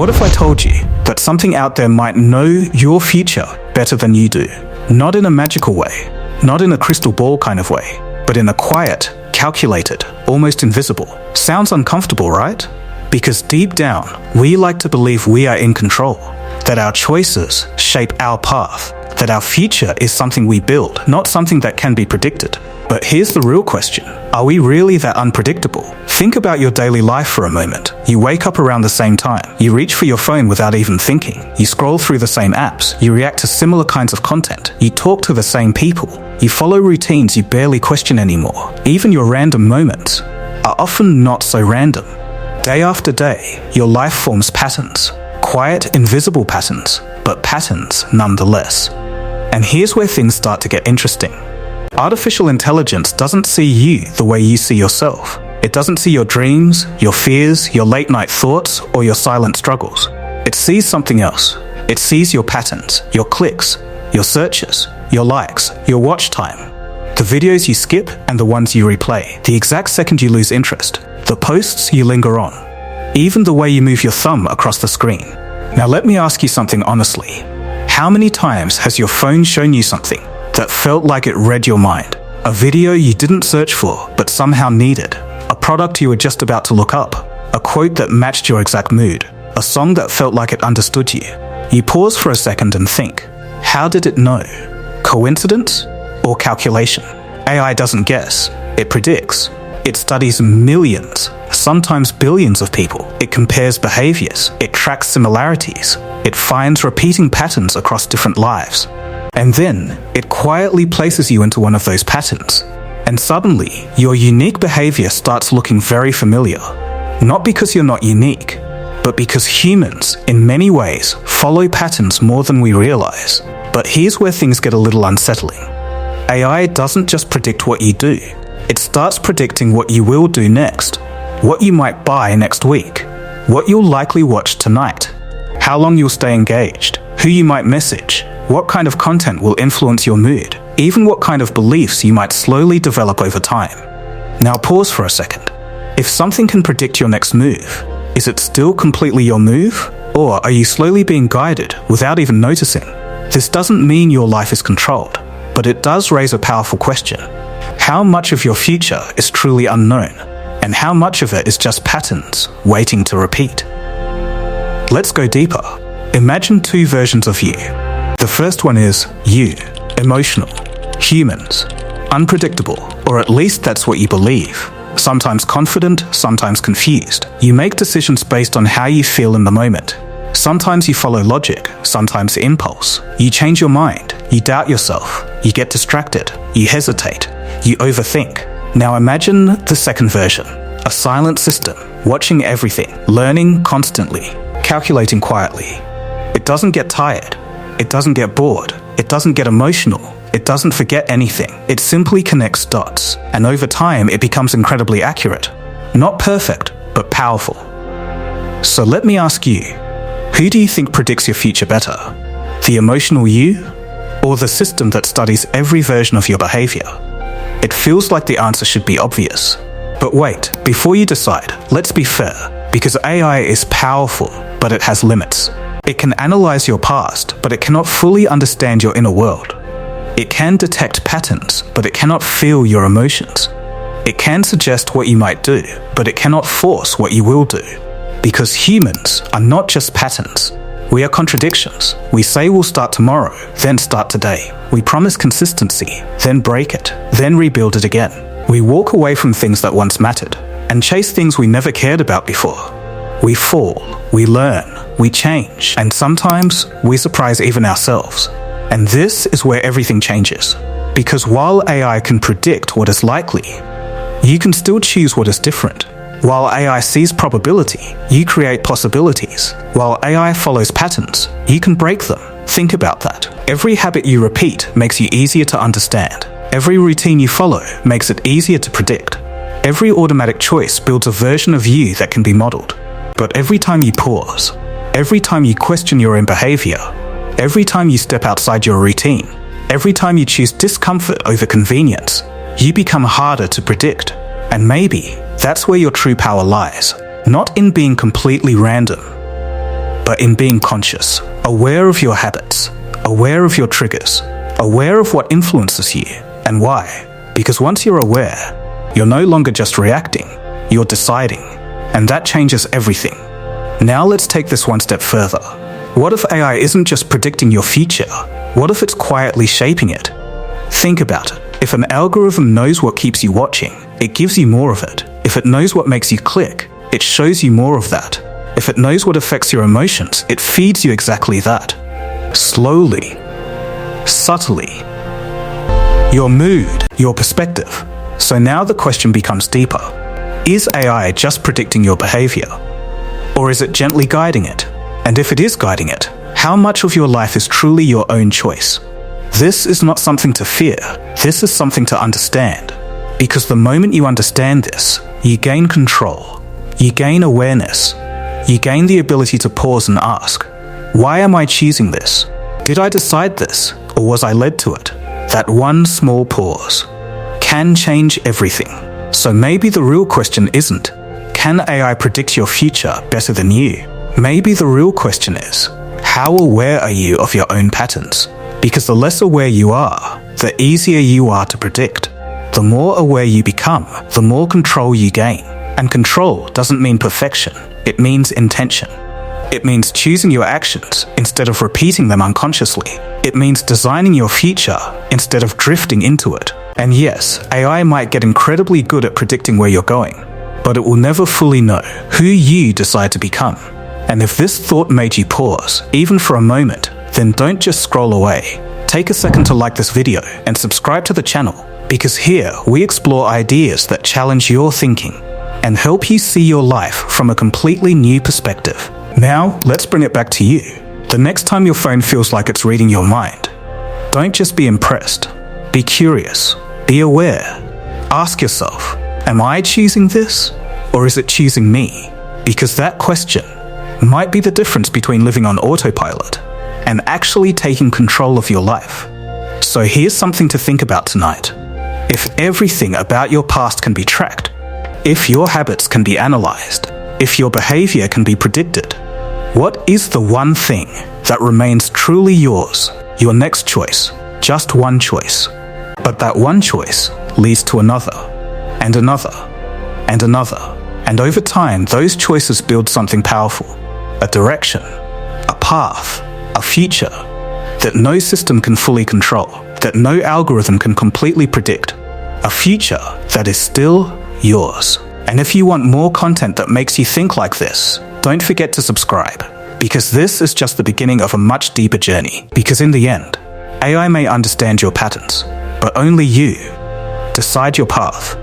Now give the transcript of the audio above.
What if I told you that something out there might know your future better than you do? Not in a magical way, not in a crystal ball kind of way, but in a quiet, calculated, almost invisible. Sounds uncomfortable, right? Because deep down, we like to believe we are in control, that our choices shape our path, that our future is something we build, not something that can be predicted. But here's the real question. Are we really that unpredictable? Think about your daily life for a moment. You wake up around the same time. You reach for your phone without even thinking. You scroll through the same apps. You react to similar kinds of content. You talk to the same people. You follow routines you barely question anymore. Even your random moments are often not so random. Day after day, your life forms patterns. Quiet, invisible patterns, but patterns nonetheless. And here's where things start to get interesting. Artificial intelligence doesn't see you the way you see yourself. It doesn't see your dreams, your fears, your late-night thoughts, or your silent struggles. It sees something else. It sees your patterns, your clicks, your searches, your likes, your watch time, the videos you skip and the ones you replay, the exact second you lose interest, the posts you linger on, even the way you move your thumb across the screen. Now let me ask you something honestly. How many times has your phone shown you something that felt like it read your mind? A video you didn't search for but somehow needed, a product you were just about to look up, a quote that matched your exact mood, a song that felt like it understood you. You pause for a second and think, how did it know? Coincidence or calculation? AI doesn't guess, it predicts. It studies millions, sometimes billions of people. It compares behaviors, it tracks similarities, it finds repeating patterns across different lives. And then, it quietly places you into one of those patterns. And suddenly, your unique behavior starts looking very familiar. Not because you're not unique, but because humans, in many ways, follow patterns more than we realize. But here's where things get a little unsettling. AI doesn't just predict what you do. It starts predicting what you will do next, what you might buy next week, what you'll likely watch tonight, how long you'll stay engaged, who you might message, what kind of content will influence your mood, even what kind of beliefs you might slowly develop over time. Now pause for a second. If something can predict your next move, is it still completely your move? Or are you slowly being guided without even noticing? This doesn't mean your life is controlled, but it does raise a powerful question. How much of your future is truly unknown, and how much of it is just patterns waiting to repeat? Let's go deeper. Imagine two versions of you. The first one is you, emotional, humans, unpredictable, or at least that's what you believe. Sometimes confident, sometimes confused. You make decisions based on how you feel in the moment. Sometimes you follow logic, sometimes impulse. You change your mind, you doubt yourself, you get distracted, you hesitate, you overthink. Now imagine the second version, a silent system, watching everything, learning constantly, calculating quietly. It doesn't get tired, it doesn't get bored, it doesn't get emotional, it doesn't forget anything. It simply connects dots, and over time it becomes incredibly accurate. Not perfect, but powerful. So let me ask you, who do you think predicts your future better? The emotional you, or the system that studies every version of your behavior? It feels like the answer should be obvious. But wait, before you decide, let's be fair, because AI is powerful, but it has limits. It can analyze your past, but it cannot fully understand your inner world. It can detect patterns, but it cannot feel your emotions. It can suggest what you might do, but it cannot force what you will do. Because humans are not just patterns. We are contradictions. We say we'll start tomorrow, then start today. We promise consistency, then break it, then rebuild it again. We walk away from things that once mattered, and chase things we never cared about before. We fall, we learn, we change, and sometimes we surprise even ourselves. And this is where everything changes. Because while AI can predict what is likely, you can still choose what is different. While AI sees probability, you create possibilities. While AI follows patterns, you can break them. Think about that. Every habit you repeat makes you easier to understand. Every routine you follow makes it easier to predict. Every automatic choice builds a version of you that can be modeled. But every time you pause, every time you question your own behavior, every time you step outside your routine, every time you choose discomfort over convenience, you become harder to predict. And maybe that's where your true power lies, not in being completely random, but in being conscious, aware of your habits, aware of your triggers, aware of what influences you and why. Because once you're aware, you're no longer just reacting, you're deciding, and that changes everything. Now let's take this one step further. What if AI isn't just predicting your future? What if it's quietly shaping it? Think about it. If an algorithm knows what keeps you watching, it gives you more of it. If it knows what makes you click, it shows you more of that. If it knows what affects your emotions, it feeds you exactly that. Slowly, subtly. Your mood, your perspective. So now the question becomes deeper. Is AI just predicting your behavior? Or is it gently guiding it? And if it is guiding it, how much of your life is truly your own choice? This is not something to fear. This is something to understand. Because the moment you understand this, you gain control. You gain awareness. You gain the ability to pause and ask, why am I choosing this? Did I decide this, or was I led to it? That one small pause can change everything. So maybe the real question isn't, can AI predict your future better than you? Maybe the real question is, how aware are you of your own patterns? Because the less aware you are, the easier you are to predict. The more aware you become, the more control you gain. And control doesn't mean perfection, it means intention. It means choosing your actions instead of repeating them unconsciously. It means designing your future instead of drifting into it. And yes, AI might get incredibly good at predicting where you're going, but it will never fully know who you decide to become. And if this thought made you pause, even for a moment, then don't just scroll away. Take a second to like this video and subscribe to the channel, because here we explore ideas that challenge your thinking and help you see your life from a completely new perspective. Now, let's bring it back to you. The next time your phone feels like it's reading your mind, don't just be impressed. Be curious. Be aware. Ask yourself, am I choosing this, or is it choosing me? Because that question might be the difference between living on autopilot and actually taking control of your life. So here's something to think about tonight. If everything about your past can be tracked, if your habits can be analyzed, if your behavior can be predicted, what is the one thing that remains truly yours, your next choice, just one choice? But that one choice leads to another, and another, and another. And over time, those choices build something powerful, a direction, a path, a future that no system can fully control, that no algorithm can completely predict, a future that is still yours. And if you want more content that makes you think like this, don't forget to subscribe, because this is just the beginning of a much deeper journey. Because in the end, AI may understand your patterns, but only you decide your path.